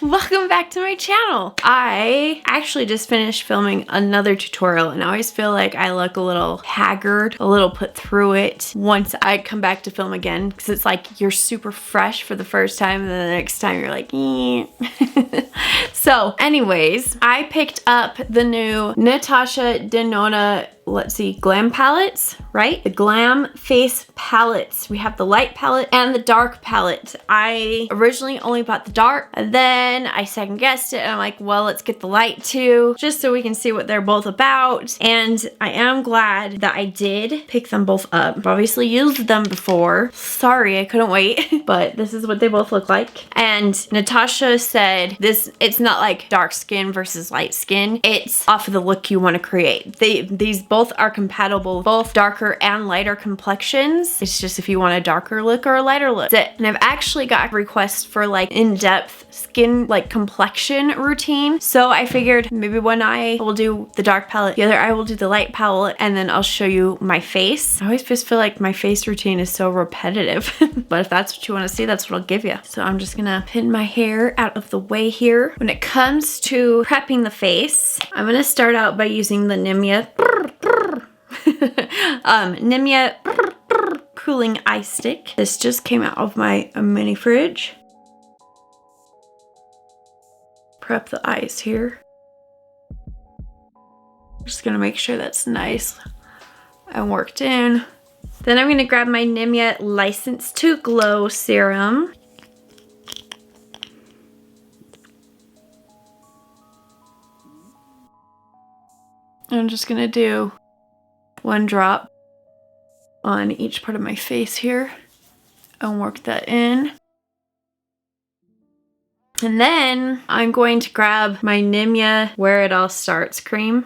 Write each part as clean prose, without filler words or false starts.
Welcome back to my channel. I actually just finished filming another tutorial and I always feel like I look a little haggard, a little put through it once I come back to film again, because it's like you're super fresh for the first time and then the next time you're like, eh. So anyways, I picked up the new Natasha Denona, let's see, Glam palettes, right? The Glam face palettes. We have the light palette and the dark palette. I originally only bought the dark, and then I second guessed it and I'm like, well, let's get the light too, just so we can see what they're both about. And I am glad that I did pick them both up. I've obviously used them before. Sorry, I couldn't wait, but this is what they both look like. And Natasha said it's not like dark skin versus light skin. It's off of the look you want to create. These both are compatible, both darker and lighter complexions. It's just if you want a darker look or a lighter look. That's it. And I've actually got requests for like in-depth skin like complexion routine. So I figured maybe one eye I will do the dark palette, the other eye will do the light palette, and then I'll show you my face. I always just feel like my face routine is so repetitive. But if that's what you want to see, that's what I'll give you. So I'm just gonna pin my hair out of the way here. When it comes to prepping the face, I'm gonna start out by using the Nimya cooling eye stick. This just came out of my mini fridge. Prep the eyes here. Just gonna make sure that's nice and worked in. Then I'm gonna grab my Nimya License to Glow serum. I'm just gonna do one drop on each part of my face here and work that in. And then I'm going to grab my Nimya Where It All Starts cream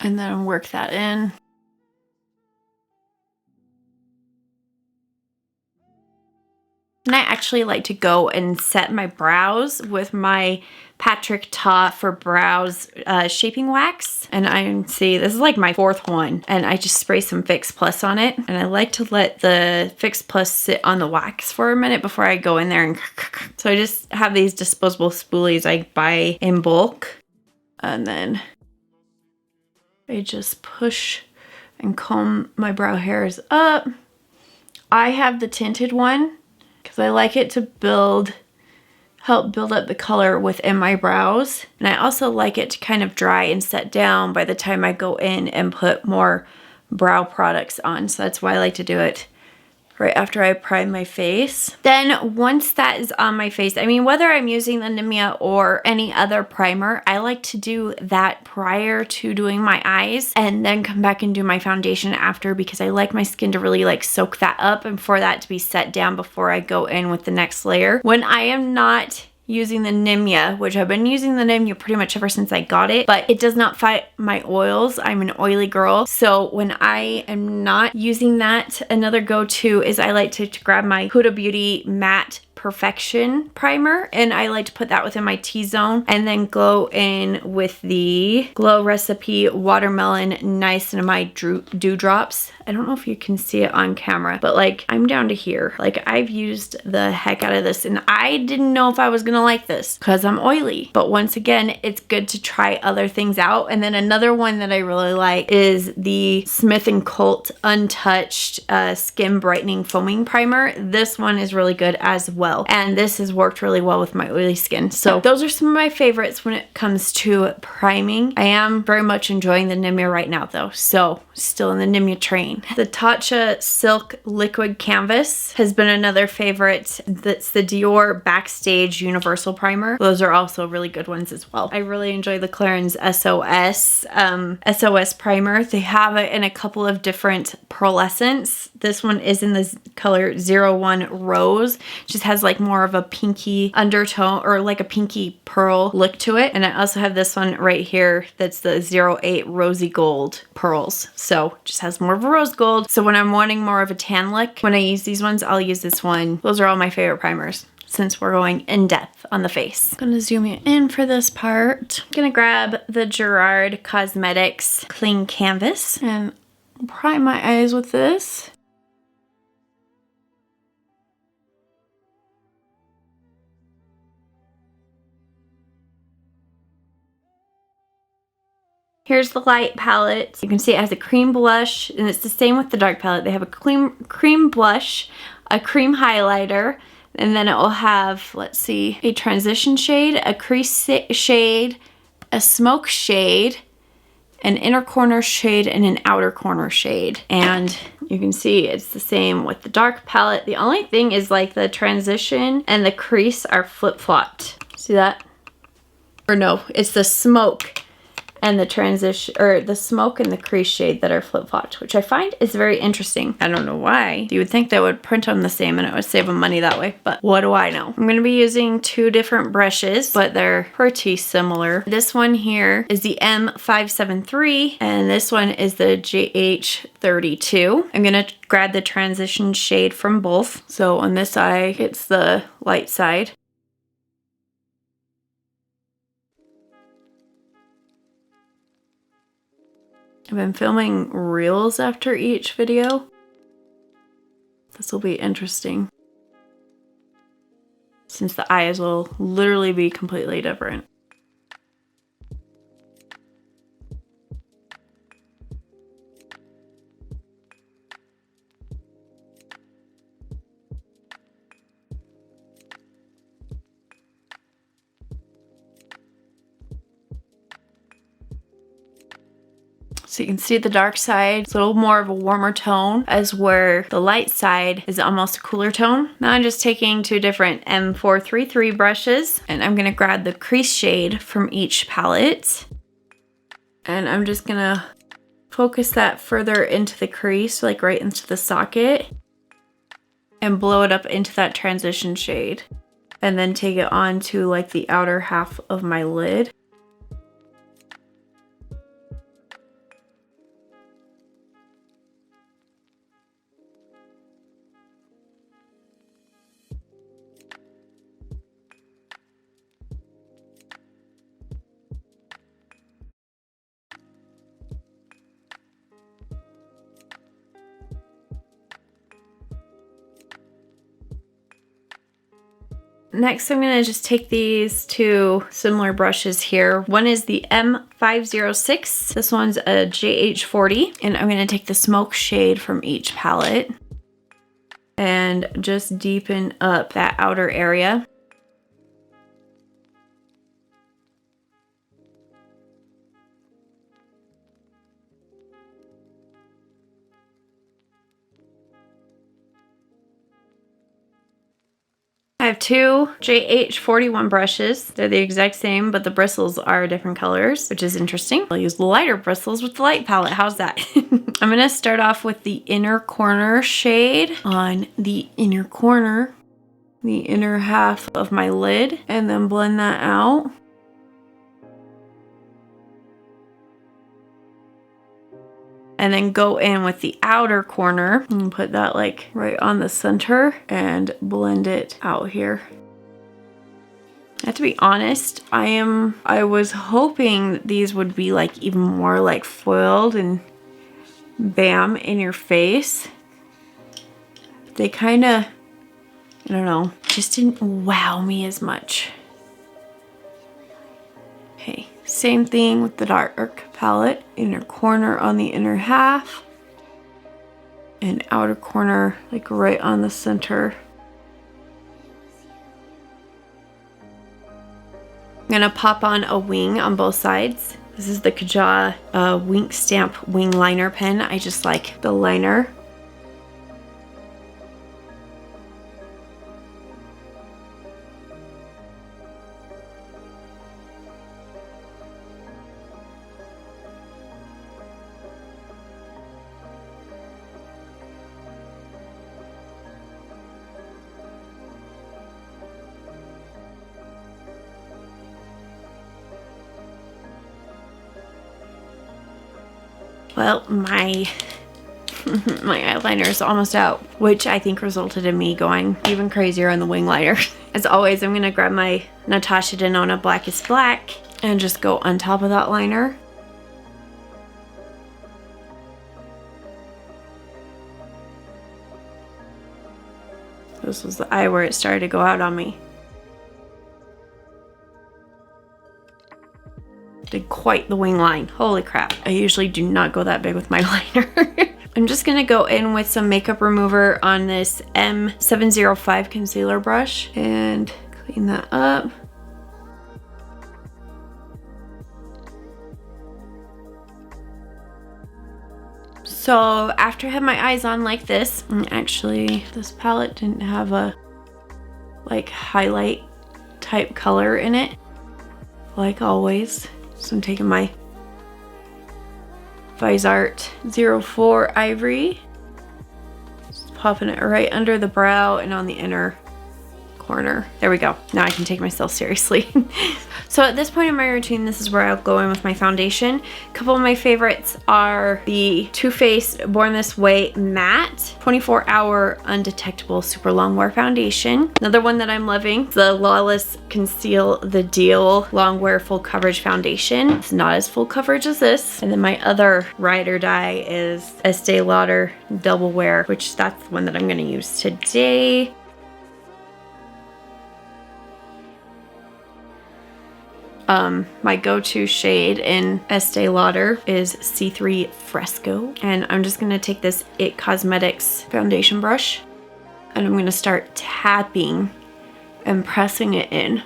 and then work that in. And I actually like to go and set my brows with my Patrick Ta for Brows shaping wax. And see, this is like my fourth one. And I just spray some Fix Plus on it. And I like to let the Fix Plus sit on the wax for a minute before I go in there and so I just have these disposable spoolies I buy in bulk. And then I just push and comb my brow hairs up. I have the tinted one because I like it to help build up the color within my brows. And I also like it to kind of dry and set down by the time I go in and put more brow products on. So that's why I like to do it right after I prime my face. Then once that is on my face, I mean, whether I'm using the Nimya or any other primer, I like to do that prior to doing my eyes and then come back and do my foundation after, because I like my skin to really like soak that up and for that to be set down before I go in with the next layer. When I am not using the Nimya, which I've been using the Nimya pretty much ever since I got it, but it does not fight my oils. I'm an oily girl. So when I am not using that, another go-to is I like to grab my Huda Beauty Matte Perfection primer, and I like to put that within my T-zone and then go in with the Glow Recipe Watermelon Niacinamide Dewdrops. I don't know if you can see it on camera, but like I'm down to here. Like I've used the heck out of this and I didn't know if I was gonna like this because I'm oily. But once again, it's good to try other things out. And then another one that I really like is the Smith & Colt Untouched Skin Brightening Foaming Primer. This one is really good as well. And this has worked really well with my oily skin. So those are some of my favorites when it comes to priming. I am very much enjoying the Nimya right now though. So still in the Nimya train. The Tatcha Silk Liquid Canvas has been another favorite. That's the Dior Backstage Universal Primer. Those are also really good ones as well. I really enjoy the Clarins SOS primer. They have it in a couple of different pearlescents. This one is in the color 01 Rose. It just has like more of a pinky undertone or like a pinky pearl look to it. And I also have this one right here that's the 08 Rosy Gold Pearls. So just has more of a rose gold. So when I'm wanting more of a tan look, when I use these ones, I'll use this one. Those are all my favorite primers since we're going in depth on the face. I'm gonna zoom you in for this part. I'm gonna grab the Jouer Cosmetics Clean Canvas and prime my eyes with this. Here's the light palette. You can see it has a cream blush, and it's the same with the dark palette. They have a cream blush, a cream highlighter, and then it will have, let's see, a transition shade, a crease shade, a smoke shade, an inner corner shade, and an outer corner shade. And you can see it's the same with the dark palette. The only thing is like the transition and the crease are flip-flopped. See that? Or no, it's the smoke and the transition, or the smoke and the crease shade that are flip-flopped, which I find is very interesting. I don't know why. You would think they would print them the same and it would save them money that way, but what do I know? I'm gonna be using two different brushes, but they're pretty similar. This one here is the M573, and this one is the GH32. I'm gonna grab the transition shade from both. So on this eye, it's the light side. I've been filming reels after each video. This will be interesting, since the eyes will literally be completely different. So you can see the dark side, it's a little more of a warmer tone, as where the light side is almost a cooler tone. Now I'm just taking two different M433 brushes, and I'm gonna grab the crease shade from each palette. And I'm just gonna focus that further into the crease, like right into the socket, and blow it up into that transition shade. And then take it on to like the outer half of my lid. Next, I'm gonna just take these two similar brushes here. One is the M506. This one's a JH40. And I'm gonna take the smoke shade from each palette and just deepen up that outer area. I have two JH41 brushes. They're the exact same, but the bristles are different colors, which is interesting. I'll use the lighter bristles with the light palette. How's that? I'm gonna start off with the inner corner shade on the inner corner, the inner half of my lid, and then blend that out. And then go in with the outer corner and put that like right on the center and blend it out here. I have to be honest, I was hoping that these would be like even more like foiled and bam in your face. They kind of, I don't know, just didn't wow me as much. Okay, same thing with the dark palette. Inner corner on the inner half and outer corner like right on the center. I'm gonna pop on a wing on both sides. This is the Kaja Wink Stamp Wing Liner pen. I just like the liner. Well, my eyeliner is almost out, which I think resulted in me going even crazier on the wing liner. As always, I'm gonna grab my Natasha Denona Blackest Black and just go on top of that liner. This was the eye where it started to go out on me. did quite the wing line. Holy crap. I usually do not go that big with my liner. I'm just gonna go in with some makeup remover on this M705 concealer brush and clean that up. So after I have my eyes on like this, and actually this palette didn't have a like highlight type color in it, like always. So I'm taking my Visart 04 Ivory, just popping it right under the brow and on the inner corner. There we go. Now I can take myself seriously. So at this point in my routine, this is where I'll go in with my foundation. A couple of my favorites are the Too Faced Born This Way Matte 24-Hour Undetectable Super Long Wear Foundation. Another one that I'm loving, the Lawless Conceal the Deal Long Wear Full Coverage Foundation. It's not as full coverage as this. And then my other ride or die is Estee Lauder Double Wear, which that's the one that I'm gonna use today. My go-to shade in Estee Lauder is C3 Fresco. And I'm just gonna take this IT Cosmetics foundation brush and I'm gonna start tapping and pressing it in.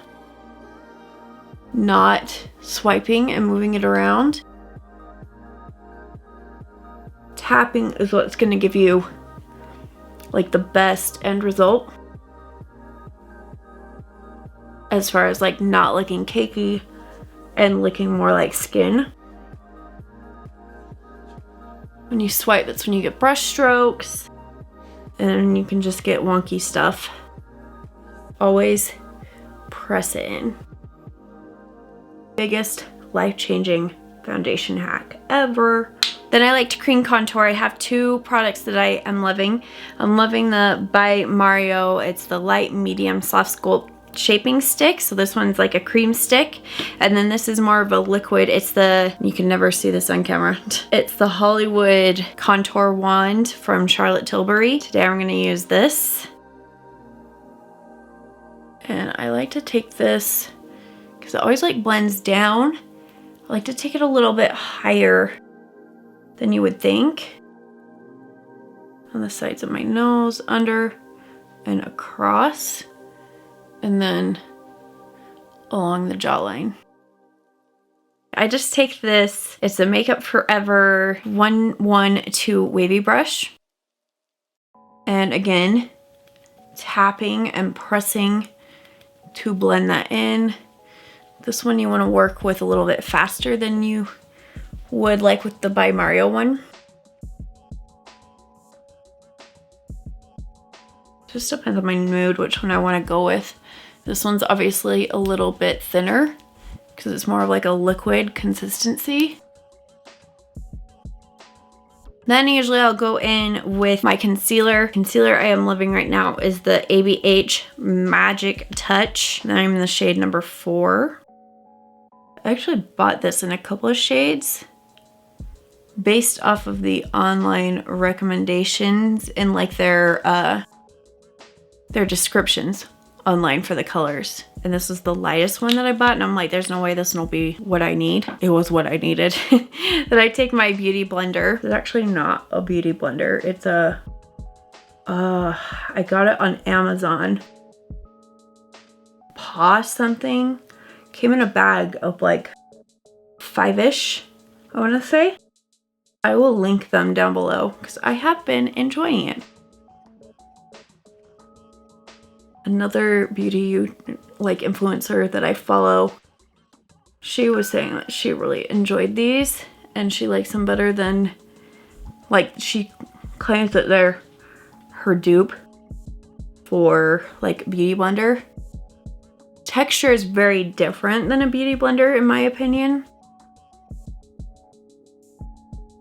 Not swiping and moving it around. Tapping is what's gonna give you like the best end result. As far as like not looking cakey and looking more like skin. When you swipe, that's when you get brush strokes and you can just get wonky stuff. Always press it in. Biggest life-changing foundation hack ever. Then I like to cream contour. I have two products that I am loving. I'm loving the by Mario. It's the light medium soft sculpt shaping stick. So this one's like a cream stick, and then this is more of a liquid. It's the, you can never see this on camera, it's the Hollywood contour wand from Charlotte Tilbury. Today I'm going to use this, and I like to take this because it always like blends down. I like to take it a little bit higher than you would think, on the sides of my nose, under and across, and then along the jawline. I just take this, it's a Makeup Forever 112 wavy brush. And again, tapping and pressing to blend that in. This one you want to work with a little bit faster than you would like with the by Mario one. Just depends on my mood which one I want to go with. This one's obviously a little bit thinner because it's more of like a liquid consistency. Then usually I'll go in with my concealer. Concealer I am loving right now is the ABH Magic Touch. And I'm in the shade number 4. I actually bought this in a couple of shades based off of the online recommendations and like their descriptions online for the colors. And this is the lightest one that I bought, and I'm like, there's no way this will be what I need. It was what I needed. Then I take my beauty blender. It's actually not a beauty blender. It's a, I got it on Amazon. Paw something. Came in a bag of like 5-ish, I want to say. I will link them down below because I have been enjoying it. Another beauty like influencer that I follow, she was saying that she really enjoyed these and she likes them better than, like, she claims that they're her dupe for like beauty blender. Texture is very different than a beauty blender in my opinion.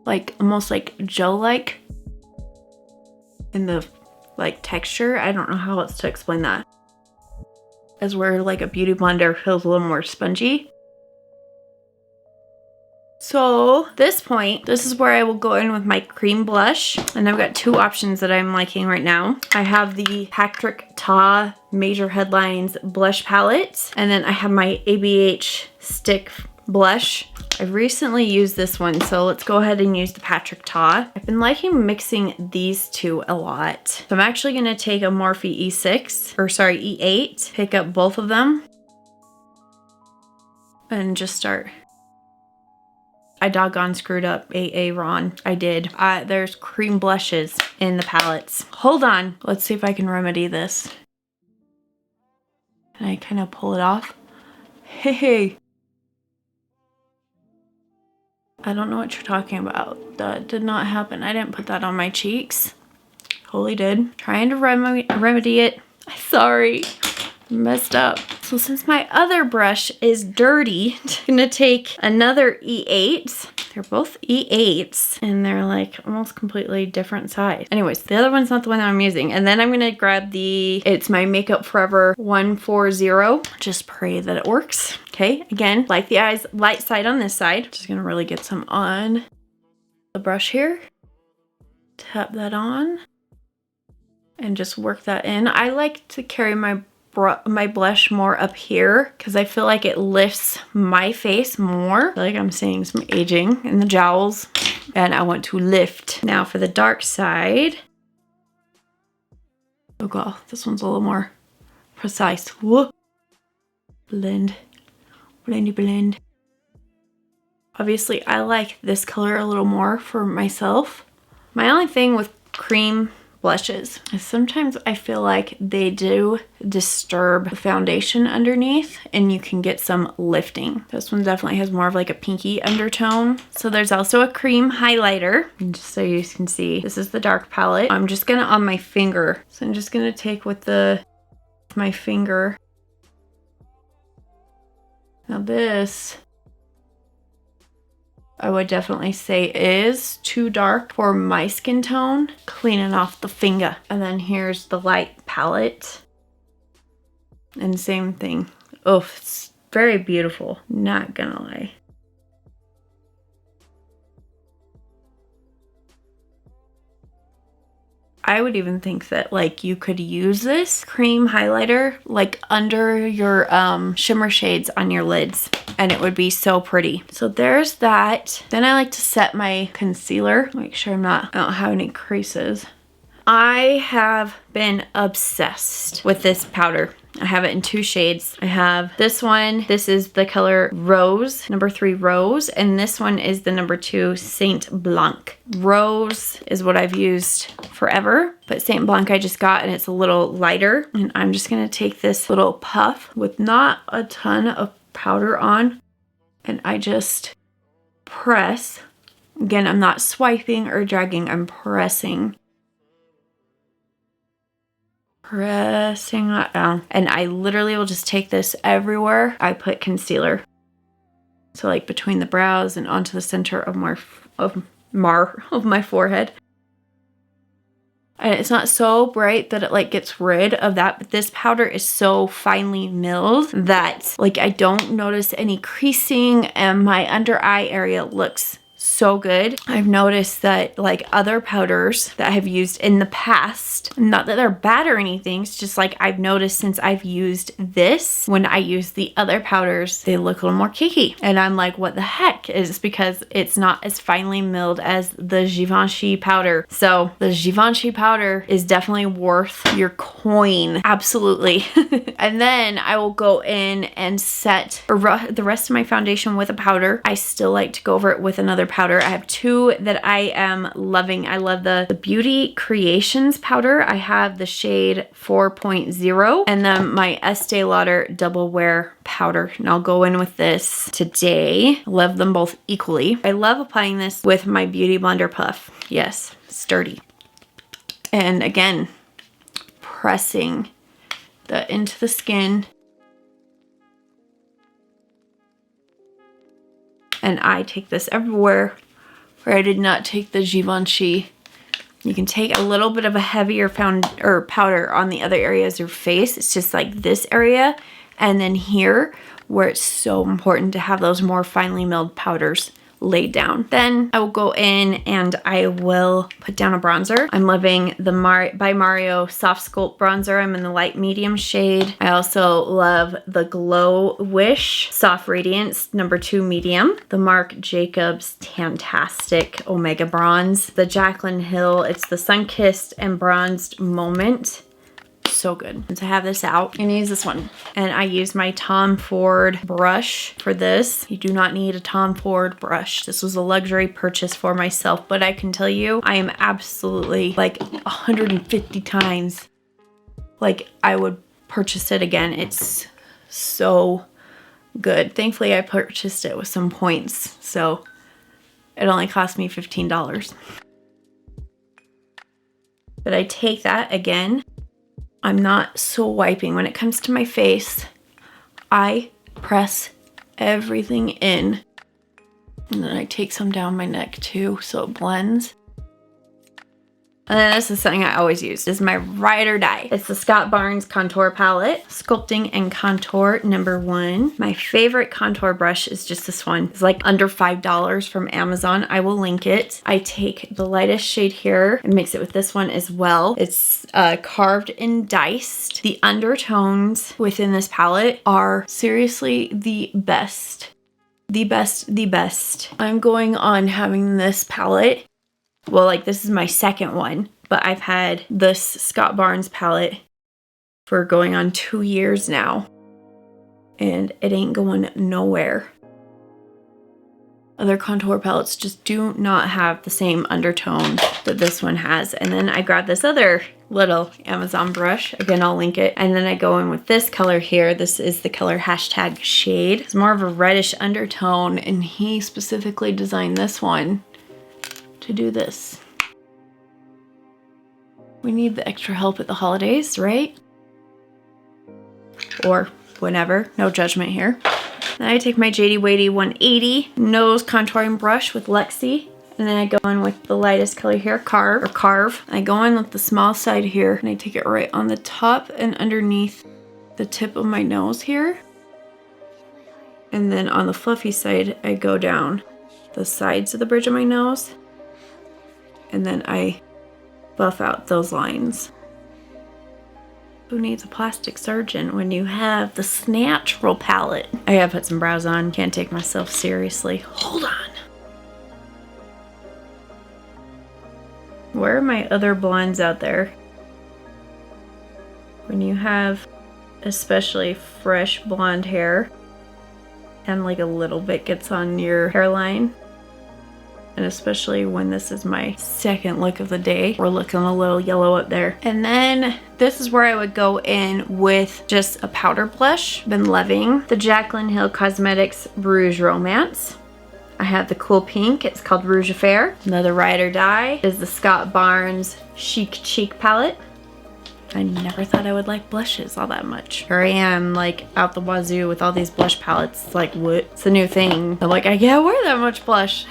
Like almost like gel-like in the like texture. I don't know how else to explain that. As where like a beauty blender feels a little more spongy. So this point, this is where I will go in with my cream blush. And I've got two options that I'm liking right now. I have the Patrick Ta Major Headlines blush palette. And then I have my ABH stick blush. I recently used this one, so let's go ahead and use the Patrick Ta. I've been liking mixing these two a lot. So I'm actually gonna take a Morphe E6, or sorry, E8, pick up both of them, and just start. I doggone screwed up AA Ron. I did. There's cream blushes in the palettes. Hold on. Let's see if I can remedy this. Can I kind of pull it off? Hey. I don't know what you're talking about. That did not happen. I didn't put that on my cheeks. Totally did. Trying to remedy it. Sorry. Messed up. So since my other brush is dirty, I'm gonna take another E8. They're both E8s and they're like almost completely different size. Anyways, the other one's not the one that I'm using. And then I'm gonna grab it's my Makeup Forever 140. Just pray that it works. Okay, again, like the eyes, light side on this side. Just gonna really get some on the brush here. Tap that on and just work that in. I like to carry my blush more up here because I feel like it lifts my face more. I feel like I'm seeing some aging in the jowls and I want to lift. Now for the dark side. Oh god, this one's a little more precise. Whoa. Blend. Blendy blend. Obviously I like this color a little more for myself. My only thing with cream blushes is sometimes I feel like they do disturb the foundation underneath and you can get some lifting. This one definitely has more of like a pinky undertone. So there's also a cream highlighter. And just so you can see, this is the dark palette. I'm just gonna on my finger. So I'm just gonna take with my finger. Now this, I would definitely say is too dark for my skin tone. Cleaning off the finger. And then here's the light palette. And same thing. Oh, it's very beautiful. Not gonna lie. I would even think that like you could use this cream highlighter like under your shimmer shades on your lids and it would be so pretty. So there's that. Then I like to set my concealer. Make sure I don't have any creases. I have been obsessed with this powder. I have it in 2 shades. I have this one. This is the color Rose, number 3 Rose. And this one is the number 2 Saint Blanc. Rose is what I've used forever. But Saint Blanc I just got and it's a little lighter. And I'm just going to take this little puff with not a ton of powder on. And I just press. Again, I'm not swiping or dragging. I'm pressing. Pressing that down. And I literally will just take this everywhere I put concealer. So like between the brows and onto the center of my forehead. And it's not so bright that it like gets rid of that, but this powder is so finely milled that like I don't notice any creasing and my under eye area looks so good. I've noticed that like other powders that I have used in the past, not that they're bad or anything, it's just like I've noticed since I've used this, when I use the other powders, they look a little more cakey. And I'm like, what the heck? It's because it's not as finely milled as the Givenchy powder. So the Givenchy powder is definitely worth your coin. Absolutely. And then I will go in and set the rest of my foundation with a powder. I still like to go over it with another powder. I have 2 that I am loving. I love the Beauty Creations powder. I have the shade 4.0 and then my Estee Lauder Double Wear powder. And I'll go in with this today. I love them both equally. I love applying this with my Beauty Blender Puff. Yes, sturdy. And again, pressing into the skin. And I take this everywhere where I did not take the Givenchy. You can take a little bit of a heavier powder on the other areas of your face. It's just like this area and then here where it's so important to have those more finely milled powders laid down. Then I will go in and I will put down a bronzer. I'm loving the by Mario Soft Sculpt bronzer. I'm in the light medium shade. I also love the Glow Wish Soft Radiance number 2 medium. The Marc Jacobs Tantastic Omega Bronze. The Jaclyn Hill, it's the Sun-Kissed and Bronzed Moment. So good. And to have this out, I'm gonna use this one. And I use my Tom Ford brush for this. You do not need a Tom Ford brush. This was a luxury purchase for myself, but I can tell you, I am absolutely like 150 times like I would purchase it again. It's so good. Thankfully, I purchased it with some points, so it only cost me $15. But I take that again. I'm not so wiping. When it comes to my face, I press everything in. And then I take some down my neck too, so it blends. And then this is something I always use. This is my ride or die. It's the Scott Barnes Contour Palette, Sculpting and Contour number 1. My favorite contour brush is just this one. It's like under $5 from Amazon. I will link it. I take the lightest shade here and mix it with this one as well. It's carved and diced. The undertones within this palette are seriously the best. The best, the best. I'm going on having this palette. Well, like this is my second one, but I've had this Scott Barnes palette for going on 2 years now, and it ain't going nowhere. Other contour palettes just do not have the same undertone that this one has. And then I grabbed this other little Amazon brush. Again, I'll link it. And then I go in with this color here. This is the color hashtag Shade. It's more of a reddish undertone, and he specifically designed this one to do this. We need the extra help at the holidays, right? Or whenever, no judgment here. Then I take my Jady Wady 180 nose contouring brush with Lexi, and then I go in with the lightest color here, Carve. I go in with the small side here, and I take it right on the top and underneath the tip of my nose here. And then on the fluffy side, I go down the sides of the bridge of my nose, and then I buff out those lines. Who needs a plastic surgeon when you have the Snatchful palette? I gotta put some brows on. Can't take myself seriously. Hold on. Where are my other blondes out there? When you have especially fresh blonde hair and like a little bit gets on your hairline, and especially when this is my second look of the day, we're looking a little yellow up there. And then this is where I would go in with just a powder blush. Been loving the Jaclyn Hill Cosmetics Rouge Romance. I have the cool pink, it's called Rouge Affair. Another ride or die is the Scott Barnes Chic Cheek palette. I never thought I would like blushes all that much. Here I am, like, out the wazoo with all these blush palettes. It's like, what? It's a new thing. I'm like, I can't wear that much blush.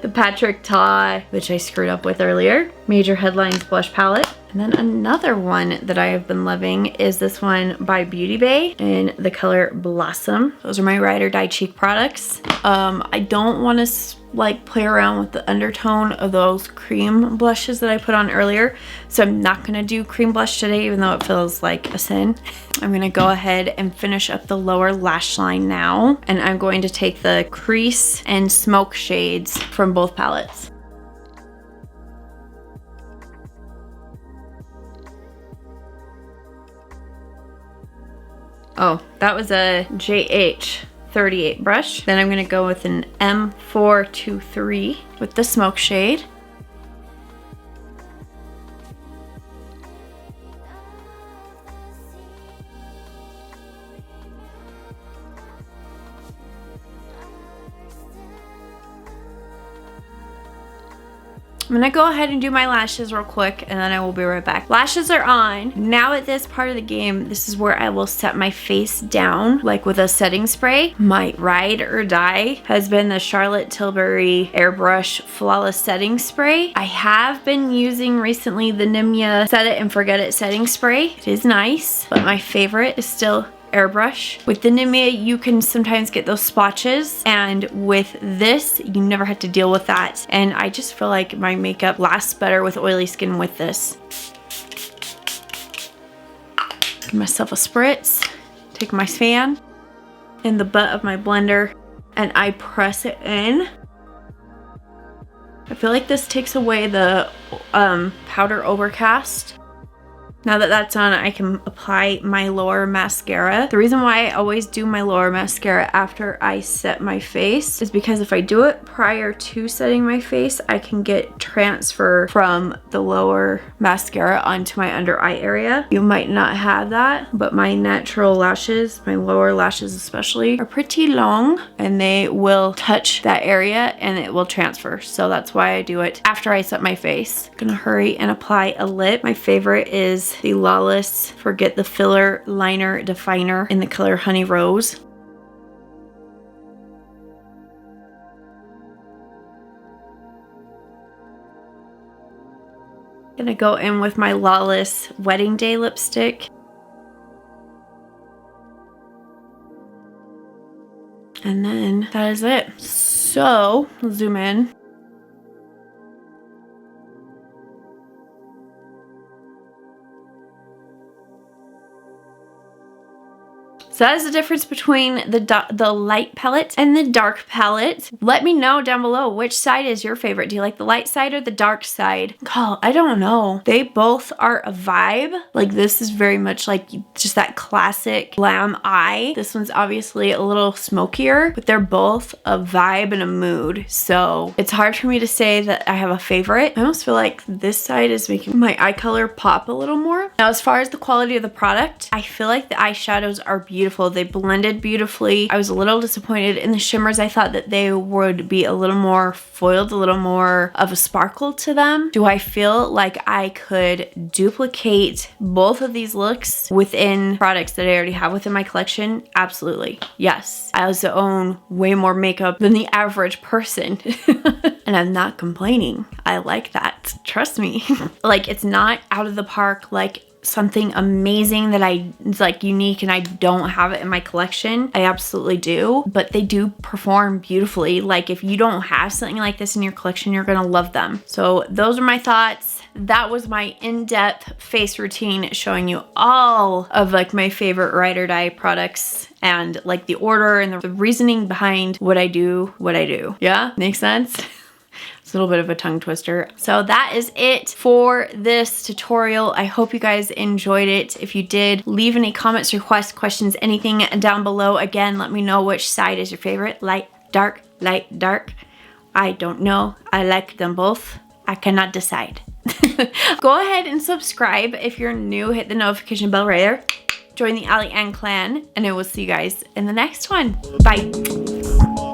The Patrick Ta, which I screwed up with earlier. Major Headlines blush palette. And then another one that I have been loving is this one by Beauty Bay in the color Blossom. Those are my ride or die cheek products. I don't want to like play around with the undertone of those cream blushes that I put on earlier, so I'm not gonna do cream blush today, even though it feels like a sin. I'm gonna go ahead and finish up the lower lash line now, and I'm going to take the crease and smoke shades from both palettes. Oh, that was a JH38 brush. Then I'm gonna go with an M423 with the smoke shade. I'm gonna go ahead and do my lashes real quick, and then I will be right back. Lashes are on. Now at this part of the game, this is where I will set my face down, like with a setting spray. My ride or die has been the Charlotte Tilbury Airbrush Flawless Setting Spray. I have been using recently the Nimya Set It and Forget It setting spray. It is nice, but my favorite is still airbrush. With the Nimia, you can sometimes get those splotches, and with this, you never have to deal with that. And I just feel like my makeup lasts better with oily skin with this. Give myself a spritz, take my fan in the butt of my blender, and I press it in. I feel like this takes away the powder overcast. Now that that's on, I can apply my lower mascara. The reason why I always do my lower mascara after I set my face is because if I do it prior to setting my face, I can get transfer from the lower mascara onto my under eye area. You might not have that, but my natural lashes, my lower lashes especially, are pretty long and they will touch that area and it will transfer. So that's why I do it after I set my face. I'm gonna hurry and apply a lip. My favorite is the Lawless Forget the Filler Liner Definer in the color Honey Rose. Gonna go in with my Lawless Wedding Day lipstick. And then that is it. So, zoom in. So that is the difference between the light palette and the dark palette. Let me know down below, which side is your favorite? Do you like the light side or the dark side? God, I don't know. They both are a vibe. Like this is very much like just that classic glam eye. This one's obviously a little smokier, but they're both a vibe and a mood. So it's hard for me to say that I have a favorite. I almost feel like this side is making my eye color pop a little more. Now, as far as the quality of the product, I feel like the eyeshadows are beautiful. They blended beautifully. I was a little disappointed in the shimmers. I thought that they would be a little more foiled, a little more of a sparkle to them. Do I feel like I could duplicate both of these looks within products that I already have within my collection? Absolutely. Yes. I also own way more makeup than the average person. And I'm not complaining. I like that. Trust me. Like, it's not out of the park like something amazing that is like unique and I don't have it in my collection. I absolutely do, but they do perform beautifully. Like if you don't have something like this in your collection, you're gonna love them. So those are my thoughts. That was my in-depth face routine showing you all of like my favorite ride or die products and like the order and the reasoning behind what I do. Yeah, makes sense? It's a little bit of a tongue twister. So that is it for this tutorial. I hope you guys enjoyed it. If you did, leave any comments, requests, questions, anything down below. Again, let me know which side is your favorite. Light, dark, light, dark. I don't know. I like them both. I cannot decide. Go ahead and subscribe if you're new. Hit the notification bell right there. Join the Allie Ann clan, and I will see you guys in the next one. Bye.